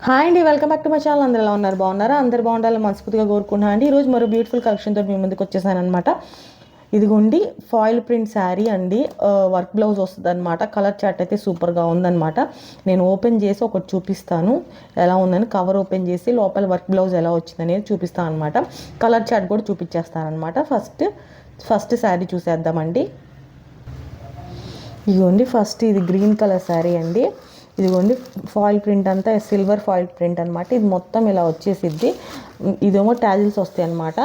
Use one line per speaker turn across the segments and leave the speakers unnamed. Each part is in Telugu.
హాయ్ అండి, welcome back to my channel. అందరూ ఎలా ఉన్నారు? బాగున్నారా? అందరు బాగుండాలని మనస్ఫూర్తిగా కోరుకున్నాను అండి. ఈరోజు మరో బ్యూటిఫుల్ కలెక్షన్తో మీ ముందుకు వచ్చేసాను అనమాట. ఇదిగోండి ఫాయిల్ ప్రింట్ శారీ అండి. వర్క్ బ్లౌజ్ వస్తుంది అనమాట. కలర్ చార్ట్ అయితే సూపర్గా ఉందన్నమాట. నేను ఓపెన్ చేసి ఒకటి చూపిస్తాను ఎలా ఉందని. కవర్ ఓపెన్ చేసి లోపల వర్క్ బ్లౌజ్ ఎలా వచ్చిందనేది చూపిస్తాను అనమాట. కలర్ చార్ట్ కూడా చూపించేస్తాను అనమాట. ఫస్ట్ శారీ చూసేద్దామండి. ఇదిగోండి ఫస్ట్ ఇది గ్రీన్ కలర్ శారీ అండి. ఇదిగోండి ఫాయిల్ ప్రింట్ అంతా సిల్వర్ ఫాయిల్ ప్రింట్ అనమాట. ఇది మొత్తం ఇలా వచ్చేసిద్ది. ఇదేమో టాజిల్స్ వస్తాయి అనమాట.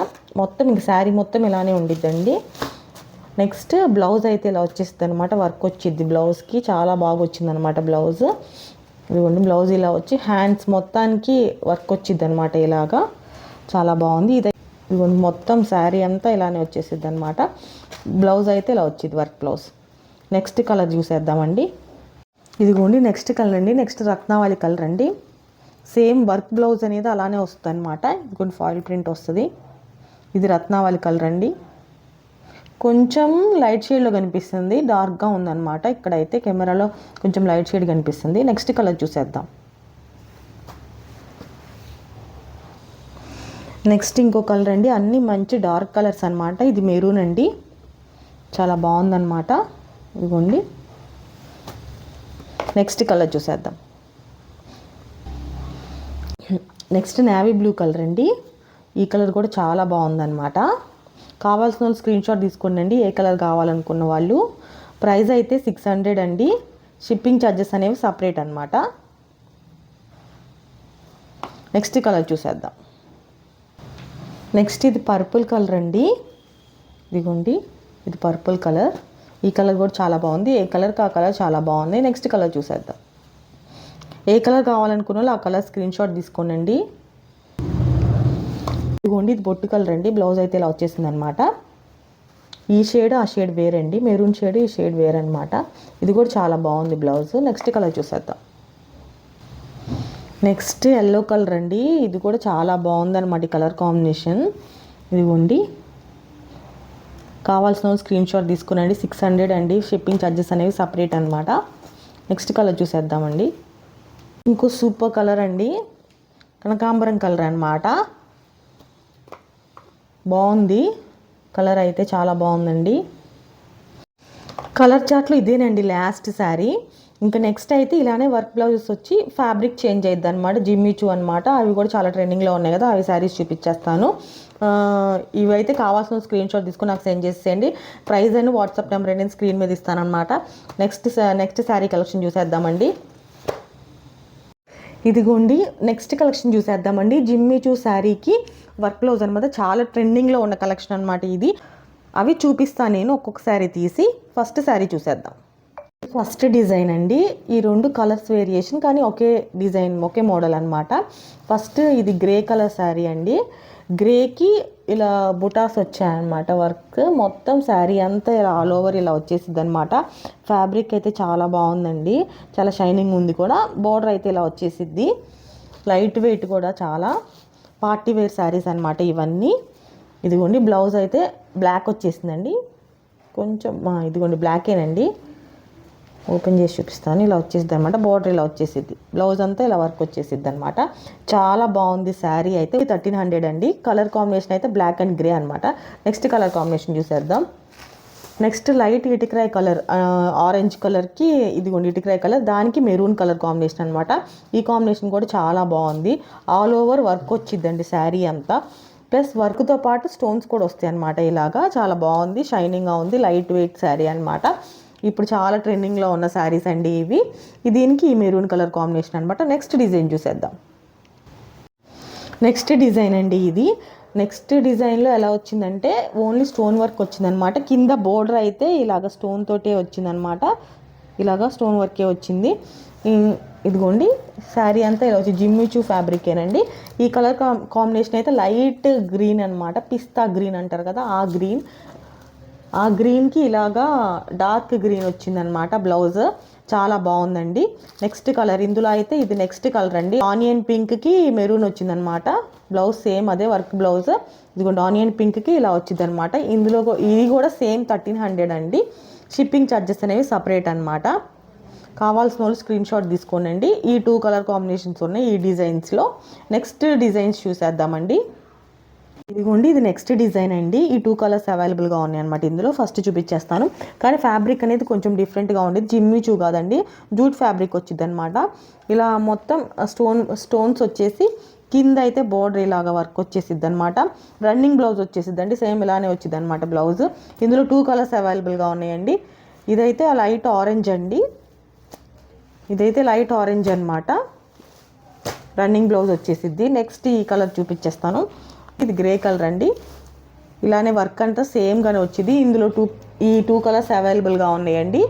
మొత్తం ఇంక శారీ మొత్తం ఇలానే ఉండిద్దండి. నెక్స్ట్ బ్లౌజ్ అయితే ఇలా వచ్చేస్తుంది అనమాట. వర్క్ వచ్చింది బ్లౌజ్కి, చాలా బాగా వచ్చిందనమాట బ్లౌజ్. ఇదిగోండి బ్లౌజ్ ఇలా వచ్చి హ్యాండ్స్ మొత్తానికి వర్క్ వచ్చింది అనమాట. ఇలాగా చాలా బాగుంది. ఇదిగోండి మొత్తం శారీ అంతా ఇలానే వచ్చేసిద్ది అనమాట. బ్లౌజ్ అయితే ఇలా వచ్చింది వర్క్ బ్లౌజ్. నెక్స్ట్ కలర్ చూసేద్దామండి. ఇదిగోండి నెక్స్ట్ కలర్ అండి. నెక్స్ట్ రత్నావళి కలర్ అండి. సేమ్ వర్క్ బ్లౌజ్ అనేది అలానే వస్తుంది అనమాట. ఇదిగోండి ఫాయిల్ ప్రింట్ వస్తుంది. ఇది రత్నావళి కలర్ అండి. కొంచెం లైట్ షేడ్లో కనిపిస్తుంది, డార్క్గా ఉందన్నమాట. ఇక్కడైతే కెమెరాలో కొంచెం లైట్ షేడ్ కనిపిస్తుంది. నెక్స్ట్ కలర్ చూసేద్దాం. నెక్స్ట్ ఇంకో కలర్ అండి. అన్నీ మంచి డార్క్ కలర్స్ అనమాట. ఇది మెరూన్ అండి, చాలా బాగుందన్నమాట. ఇదిగోండి నెక్స్ట్ కలర్ చూసేద్దాం. నెక్స్ట్ నేవీ బ్లూ కలర్ అండి. ఈ కలర్ కూడా చాలా బాగుందన్నమాట. కావాల్సిన వాళ్ళు స్క్రీన్ షాట్ తీసుకోండి. ఏ కలర్ కావాలనుకున్న వాళ్ళు. ప్రైస్ అయితే 600 అండి. షిప్పింగ్ ఛార్జెస్ అనేవి సపరేట్ అనమాట. నెక్స్ట్ కలర్ చూసేద్దాం. నెక్స్ట్ ఇది పర్పుల్ కలర్ అండి. ఇదిగోండి ఇది పర్పుల్ కలర్. ఈ కలర్ కూడా చాలా బాగుంది. ఏ కలర్ ఆ కలర్ చాలా బాగుంది. నెక్స్ట్ కలర్ చూసేద్దాం. ఏ కలర్ కావాలనుకున్న వాళ్ళు ఆ కలర్ స్క్రీన్ షాట్ తీసుకోండి. ఇదిగోండి ఇది బొట్టు కలర్ అండి. బ్లౌజ్ అయితే ఇలా వచ్చేసింది అనమాట. ఈ షేడ్ ఆ షేడ్ వేరండి. మెరూన్ షేడ్ ఈ షేడ్ వేరనమాట. ఇది కూడా చాలా బాగుంది బ్లౌజ్. నెక్స్ట్ కలర్ చూసేద్దాం. నెక్స్ట్ ఎల్లో కలర్ అండి. ఇది కూడా చాలా బాగుంది అనమాట ఈ కలర్ కాంబినేషన్. ఇదిగోండి కావాల్సిన స్క్రీన్ షాట్ తీసుకునండి. 600 అండి. షిప్పింగ్ ఛార్జెస్ అనేవి సపరేట్ అనమాట. నెక్స్ట్ కలర్ చూసేద్దామండి. ఇంకో సూపర్ కలర్ అండి. కనకాంబరం కలర్ అనమాట. బాగుంది కలర్ అయితే, చాలా బాగుందండి. కలర్ చార్ట్లో ఇదేనండి లాస్ట్ శారీ. ఇంకా నెక్స్ట్ అయితే ఇలానే వర్క్ బ్లౌజెస్ వచ్చి ఫ్యాబ్రిక్ చేంజ్ అయ్యిద్ది అనమాట. జిమ్మిచూ అనమాట. అవి కూడా చాలా ట్రెండింగ్లో ఉన్నాయి కదా, అవి శారీస్ చూపించేస్తాను. ఇవైతే కావాల్సిన స్క్రీన్ షాట్ తీసుకుని నాకు సెండ్ చేసేయండి. ప్రైస్ అని వాట్సాప్ నెంబర్ నేను స్క్రీన్ మీద ఇస్తానమాట. నెక్స్ట్ శారీ కలెక్షన్ చూసేద్దామండి. ఇదిగోండి నెక్స్ట్ కలెక్షన్ చూసేద్దామండి. జిమ్మిచూ శారీకి వర్క్ బ్లౌజ్ అనమాట. చాలా ట్రెండింగ్లో ఉన్న కలెక్షన్ అనమాట ఇది. అవి చూపిస్తాను నేను ఒక్కొక్క శారీ తీసి. ఫస్ట్ శారీ చూసేద్దాం. ఫస్ట్ డిజైన్ అండి. ఈ రెండు కలర్స్ వేరియేషన్ కానీ ఒకే డిజైన్ ఒకే మోడల్ అనమాట. ఫస్ట్ ఇది గ్రే కలర్ శారీ అండి. గ్రేకి ఇలా బుటాస్ వచ్చాయన్నమాట. వర్క్ మొత్తం శారీ అంతా ఇలా ఆల్ ఓవర్ ఇలా వచ్చేసిద్ది అనమాట. ఫ్యాబ్రిక్ అయితే చాలా బాగుందండి, చాలా షైనింగ్ ఉంది కూడా. బోర్డర్ అయితే ఇలా వచ్చేసిద్ది. లైట్ వెయిట్ కూడా, చాలా పార్టీ వేర్ శారీస్ అనమాట ఇవన్నీ. ఇదిగోండి బ్లౌజ్ అయితే బ్లాక్ వచ్చేసిందండి. కొంచెం ఇదిగోండి బ్లాకేనండి. ఓపెన్ చేసి చూపిస్తాను. ఇలా వచ్చేసిద్ది అనమాట. బోర్డర్ ఇలా వచ్చేసిద్ది. బ్లౌజ్ అంతా ఇలా వర్క్ వచ్చేసిద్ది అనమాట. చాలా బాగుంది శారీ అయితే. 1300 అండి. కలర్ కాంబినేషన్ అయితే బ్లాక్ అండ్ గ్రే అనమాట. నెక్స్ట్ కలర్ కాంబినేషన్ చూసేద్దాం. నెక్స్ట్ లైట్ ఇటిక్రాయ్ కలర్, ఆరెంజ్ కలర్కి ఇదిగోండి ఇటిక్రాయ్ కలర్, దానికి మెరూన్ కలర్ కాంబినేషన్ అనమాట. ఈ కాంబినేషన్ కూడా చాలా బాగుంది. ఆల్ ఓవర్ వర్క్ వచ్చిద్దండి శారీ అంతా. ప్లస్ వర్క్తో పాటు స్టోన్స్ కూడా వస్తాయి అనమాట. ఇలాగా చాలా బాగుంది, షైనింగ్గా ఉంది. లైట్ వెయిట్ శారీ అనమాట. ఇప్పుడు చాలా ట్రెండింగ్లో ఉన్న శారీస్ అండి ఇవి. దీనికి ఈ మెరూన్ కలర్ కాంబినేషన్ అనమాట. నెక్స్ట్ డిజైన్ చూసేద్దాం. నెక్స్ట్ డిజైన్ అండి ఇది. నెక్స్ట్ డిజైన్లో ఎలా వచ్చిందంటే ఓన్లీ స్టోన్ వర్క్ వచ్చిందనమాట. కింద బోర్డర్ అయితే ఇలాగ స్టోన్ తోటే వచ్చిందనమాట. ఇలాగ స్టోన్ వర్కే వచ్చింది. ఇదిగోండి శారీ అంతా ఇలా వచ్చి జిమ్మిచూ ఫ్యాబ్రికేనండి. ఈ కలర్ కాంబినేషన్ అయితే లైట్ గ్రీన్ అనమాట. పిస్తా గ్రీన్ అంటారు కదా, ఆ గ్రీన్కి ఇలాగా డార్క్ గ్రీన్ వచ్చిందనమాట బ్లౌజ్. చాలా బాగుందండి. నెక్స్ట్ కలర్ ఇందులో అయితే ఇది నెక్స్ట్ కలర్ అండి. ఆనియన్ పింక్కి మెరూన్ వచ్చిందనమాట. బ్లౌజ్ సేమ్ అదే వర్క్ బ్లౌజ్. ఇదిగోండి ఆనియన్ పింక్కి ఇలా వచ్చింది అనమాట. ఇందులో ఇది కూడా సేమ్ 1300 అండి. షిప్పింగ్ ఛార్జెస్ అనేవి సపరేట్ అనమాట. కావాల్సిన వాళ్ళు స్క్రీన్ షాట్ తీసుకోండి. ఈ 2 కలర్ కాంబినేషన్స్ ఉన్నాయి ఈ డిజైన్స్లో. నెక్స్ట్ డిజైన్స్ చూసేద్దామండి. ఇదిగోండి, ఇది నెక్స్ట్ డిజైన్ అండి. ఈ 2 కలర్స్ అవైలబుల్గా ఉన్నాయి అనమాట. ఇందులో ఫస్ట్ చూపించేస్తాను. కానీ ఫ్యాబ్రిక్ అనేది కొంచెం డిఫరెంట్గా ఉండేది. జిమ్మి చూ కాదండి, జూట్ ఫ్యాబ్రిక్ వచ్చింది అనమాట. ఇలా మొత్తం స్టోన్స్ వచ్చేసి కింద అయితే బోర్డర్ ఇలాగా వర్క్ వచ్చేసిద్ది అనమాట. రన్నింగ్ బ్లౌజ్ వచ్చేసిద్దండి, సేమ్ ఇలానే వచ్చింది అనమాట బ్లౌజ్. ఇందులో 2 కలర్స్ అవైలబుల్గా ఉన్నాయండి. ఇదైతే లైట్ ఆరెంజ్ అండి, ఇదైతే లైట్ ఆరెంజ్ అనమాట. రన్నింగ్ బ్లౌజ్ వచ్చేసిద్ది. నెక్స్ట్ ఈ కలర్ చూపించేస్తాను. ఇది గ్రే కలర్ అండి. ఇలానే వర్క్ అంతా సేమ్గానే వచ్చింది. ఇందులో ఈ 2 కలర్స్ అవైలబుల్గా ఉన్నాయండి.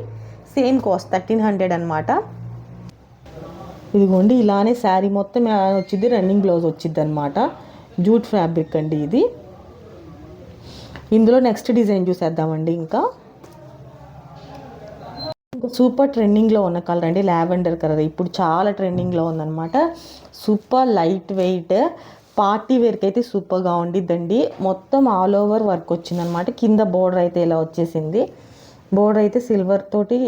సేమ్ కాస్ట్ 1300 అనమాట. ఇదిగోండి, ఇలానే శారీ మొత్తం వచ్చింది. రన్నింగ్ బ్లౌజ్ వచ్చింది అనమాట. జూట్ ఫ్యాబ్రిక్ అండి ఇది. ఇందులో నెక్స్ట్ డిజైన్ చూసేద్దామండి. ఇంకా సూపర్ ట్రెండింగ్లో ఉన్న కలర్ అండి, లావెండర్ కలర్. ఇప్పుడు చాలా ట్రెండింగ్లో ఉందన్నమాట. సూపర్ లైట్ వెయిట్ పార్టీ వేర్కి అయితే సూపర్గా ఉండిద్దండి. మొత్తం ఆల్ ఓవర్ వర్క్ వచ్చిందనమాట. కింద బోర్డర్ అయితే ఇలా వచ్చేసింది. బోర్డర్ అయితే సిల్వర్ తోటి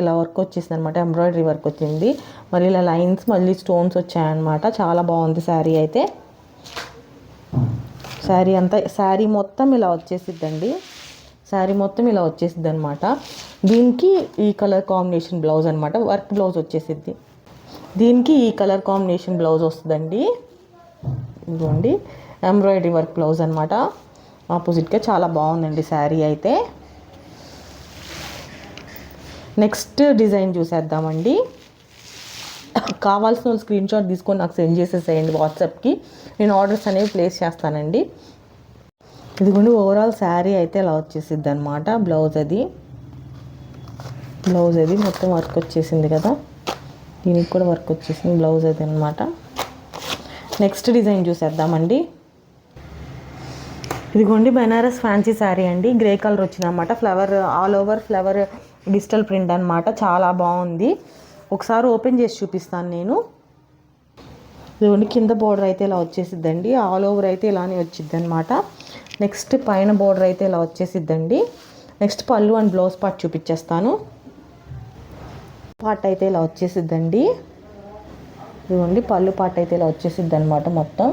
ఇలా వర్క్ వచ్చేసింది అనమాట. ఎంబ్రాయిడరీ వర్క్ వచ్చింది. మరి ఇలా లైన్స్ మళ్ళీ స్టోన్స్ వచ్చాయన్నమాట. చాలా బాగుంది శారీ అయితే. శారీ మొత్తం ఇలా వచ్చేసిద్దండి. శారీ మొత్తం ఇలా వచ్చేసిద్ది అనమాట. దీనికి ఈ కలర్ కాంబినేషన్ బ్లౌజ్ అనమాట. వర్క్ బ్లౌజ్ వచ్చేసిద్ది. దీనికి ఈ కలర్ కాంబినేషన్ బ్లౌజ్ వస్తుందండి. ఇదిగోండి, ఎంబ్రాయిడరీ వర్క్ బ్లౌజ్ అనమాట. ఆపోజిట్గా చాలా బాగుందండి శారీ అయితే. నెక్స్ట్ డిజైన్ చూసేద్దామండి. కావాల్సిన వాళ్ళు స్క్రీన్ షాట్ తీసుకొని నాకు సెండ్ చేసేసేయండి వాట్సాప్కి. నేను ఆర్డర్స్ అనేవి ప్లేస్ చేస్తానండి. ఇదిగోండి, ఓవరాల్ శారీ అయితే ఇలా వచ్చేసిద్ది అనమాట. బ్లౌజ్ అది మొత్తం వర్క్ వచ్చేసింది కదా. దీనికి కూడా వర్క్ వచ్చేసింది బ్లౌజ్ అది అనమాట. నెక్స్ట్ డిజైన్ చూసేద్దామండి. ఇదిగోండి, బెనారస్ ఫ్యాన్సీ శారీ అండి. గ్రే కలర్ వచ్చిందన్నమాట. Flower all over flower digital print అనమాట. చాలా బాగుంది. ఒకసారి ఓపెన్ చేసి చూపిస్తాను నేను. ఇదిగోండి, కింద బోర్డర్ అయితే ఇలా వచ్చేసిద్దండి. ఆల్ ఓవర్ అయితే ఇలానే వచ్చిద్ది అనమాట. నెక్స్ట్ పైన బోర్డర్ అయితే ఇలా వచ్చేసిద్దండి. నెక్స్ట్ పళ్ళు అండ్ బ్లౌజ్ పార్ట్ చూపించేస్తాను. పార్ట్ అయితే ఇలా వచ్చేసిద్దండి. ఇదిగోండి, పళ్ళు పార్ట్ అయితే ఇలా వచ్చేసిద్ది అనమాట మొత్తం.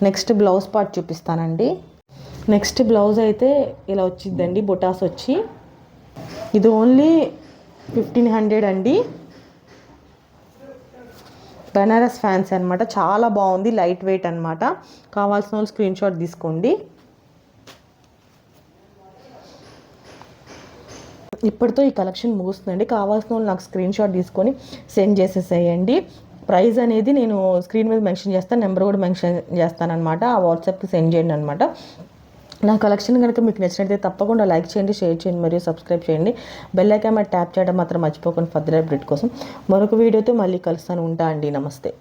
నెక్స్ట్ బ్లౌజ్ పార్ట్ చూపిస్తానండి. నెక్స్ట్ బ్లౌజ్ అయితే ఇలా వచ్చిద్దండి, బొటాస్ వచ్చి. ఇది ఓన్లీ 1500 అండి. బెనారస్ ఫ్యాన్సీ అనమాట. చాలా బాగుంది, లైట్ వెయిట్ అనమాట. కావాల్సిన వాళ్ళు స్క్రీన్ షాట్ తీసుకోండి. ఇప్పటితో ఈ కలెక్షన్ ముగుస్తుందండి. కావాల్సిన వాళ్ళు నాకు స్క్రీన్ షాట్ తీసుకొని సెండ్ చేసేసేయండి. ప్రైస్ అనేది నేను స్క్రీన్ మీద మెన్షన్ చేస్తాను, నెంబర్ కూడా మెన్షన్ చేస్తాను అనమాట. ఆ వాట్సాప్కి సెండ్ చేయండి అనమాట. నా కలెక్షన్ కనుక మీకు నచ్చినట్లయితే తప్పకుండా లైక్ చేయండి, షేర్ చేయండి మరియు సబ్స్క్రైబ్ చేయండి. బెల్ ఐకాన్ మీద ట్యాప్ చేయడం మాత్రం మర్చిపోకండి ఫర్దర్ అప్డేట్ కోసం. మరొక వీడియోతో మళ్ళీ కలుస్తాను. ఉంటా అండి. నమస్తే.